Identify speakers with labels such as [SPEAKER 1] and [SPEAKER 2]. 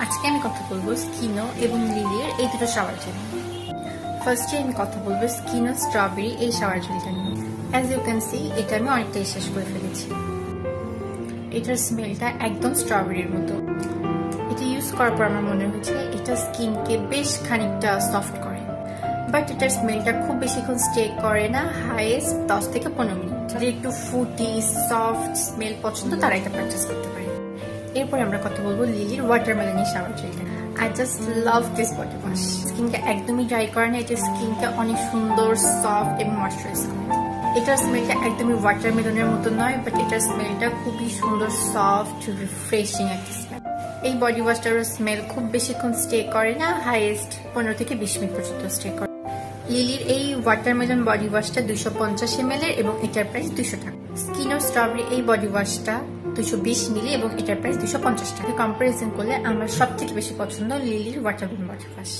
[SPEAKER 1] আজকে আমি কথা বলবো স্কিনো এবং লিলির এই দুটো শাওয়ার জেল। ফার্স্টে আমি কথা বলবো স্কিনো স্ট্রবেরি এই শাওয়ার জেলটা নিয়ে। অ্যাজ ইউ ক্যান সি এটা আমি অনেকটাই শেষ করে ফেলেছি। এটার স্মেলটা একদম স্ট্রবেরির মতো। এটা ইউজ করার পর আমার মনে হচ্ছে এটা স্কিনকে বেশ খানিকটা সফট করে, বাট এটার স্মেলটা খুব বেশিক্ষণ স্টে করে না, হাইয়েস্ট 10 থেকে 15 মিনিট। যাদের একটু ফুটি সফট স্মেল পছন্দ তারা এটা পারচেস করতে পারে। এরপর আমরা কথা বলবো লিলির ওয়াটারমেলনের শাওয়ার জেলটা। I just love this body wash. স্কিনকে একদমই ড্রাই করে না, এটা স্কিনকে অনেক সুন্দর সফট এবং ময়শ্চারাইজ করে। এটার স্মেলটা একদমই ওয়াটারমেলনের মতো নয়, বাট এটার স্মেলটা খুবই সুন্দর সফট রিফ্রেশিং একটা স্মেল। এই বডি ওয়াশটার স্মেল খুব বেশিক্ষণ স্টে করে না, হাইয়েস্ট 15 থেকে 20 মিনিট পর্যন্ত স্টে করে। লিলির এই ওয়াটারমেলন বডি ওয়াশটা 250 ml এবং এটার প্রাইস 200 টাকা। স্কিনো স্ট্রবেরি এই বডি ওয়াশটা 220 মিলি এবং এটার প্রাইস 250 টাকা। কম্পারিজন করলে আমার সব থেকে বেশি পছন্দ লিলির ওয়াটারমেলন বডি ওয়াশ।